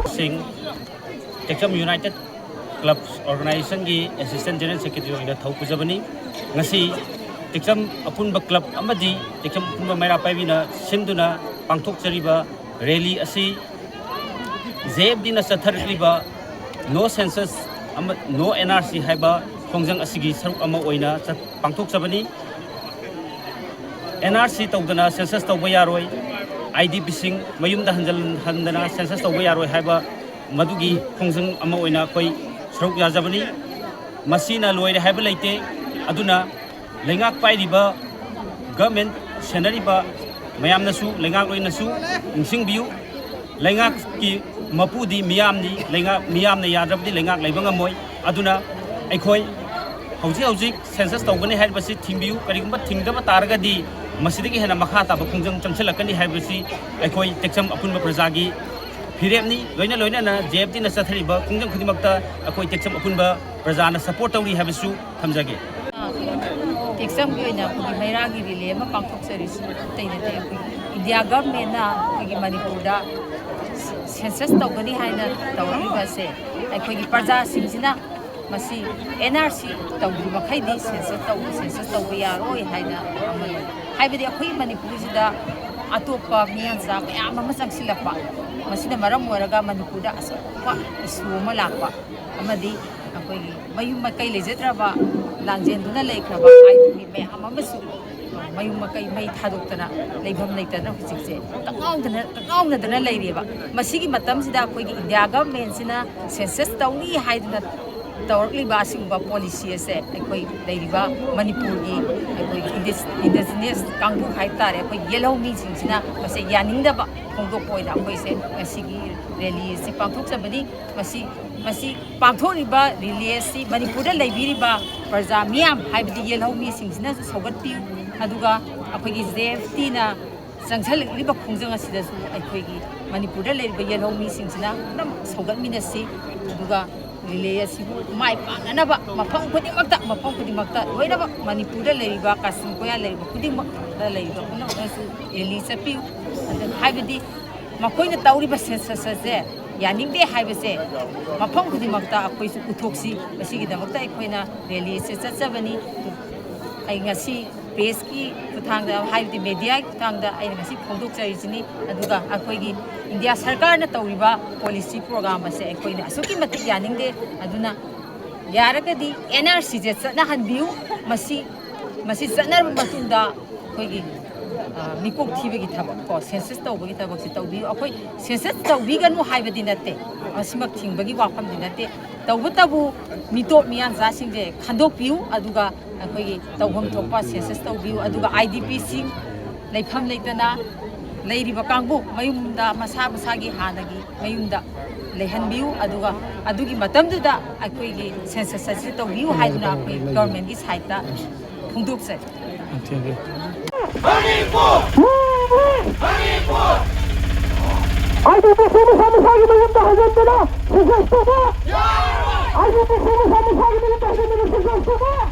Sing Techam United Club Organization की Assistant General Secretary of the Thopuzabani ngasi Techam Apunba Club amadi Techam Apunba Mera Pavina Sinduna Pangthok Chariba Rally asi Zebdina Satharliba No census no NRC haiba Khongjang asigi saruk ama oina Pangthok Sabani NRC tawdana census tawba yaroi IDP sing mayumda handana census tawba yaroi haiba madugi khongjang ama oina koi saruk yazabani masina loire haiba leite aduna lengak pairiba government senariba mayamnasu lengak loinasu ningsingbiu lengak ki mapudi miyamni lengak miyamna yadrabdi lengak leibanga moi aduna aikhoi hauji census tawgani haibasi thingbiu karigumba thingdaba taragadi masidagi hena makha ta khongjang chamchalakani haibasi aikhoi Techam Apunba Prajagi Firemni loina na JFT na sathariba khongjang khudimakta akoi Techam Apunba Prajana support tawri habisu thamjage Techam ki oina puri mairagi rile ma pangthok series taina te India government na ki Manipur da census tawgani haina tawri ba se akoi ki praja singina masi NRC tawri makhaidi census tawri yaroi haina haibadi akoi Manipur sida atopa miyansa mayam ama sangsilakpa masina maram waraga Manipur da asapa isu ma lakpa amadi akoi mayum makai lejetraba langjenduna leikraba IDP mayam amasu mayum makai mai thadoktana leibam leitana hujikse taqaungna leireba masigi matam sida akoi India government sina census tawri haiduna tawrliba asingba policy ase akoi leiriba Manipur gi akoi indigenous kangbu haitare akoi yellow mi singsina mase yaningdaba khongdok poina akoi se asigi rally si pangthok sabani masi pangthoriba rally si Manipur da leibiriba praja miyam haibdi yellow mi singsina sogatpi aduga akoi gi JFT na sangsalriba khongjang asida su akoi gi Manipur da leiriba yellow mi singsina nam sogatminasi aduga relay asibu mai pananaba mafam khudimakta loinaba Manipur da leiriba kasim koya leiriba khudimakta leiriba kuna su eli sapi haibadi makoina tawriba census se yaningde haibase mafam khudimakta akoi su uthoksi asigi damakta akoina rally se chatsabani ai ngasi press ki kuthangda haibdi media ki kuthangda ai ngasi khongdok charijini aduga akoigi India sarkar na tawriba policy program ase akoina asuki matik yaningde aduna yaragadi NRC je chana hanbiu masi chanar matunda akoigi mikok thibegi thabak ko census tawbagi thabak si tawbi akoi census tawbi ganu haibadi natte asimak thingbagi wafam dinate tawbutabu mitop miyan jasingje khandok piu aduga akoigi tawham thokpa census tawbiu aduga IDP sing leifam leitana leiriba kangbu mayumda masagi hanagi mayumda lehanbiu aduga adugi matamduda akoigi census asi tawbiu haiduna akoi government gi side ta phungdokse Manipur! IDP sama-sama mayumda hajantana, sejak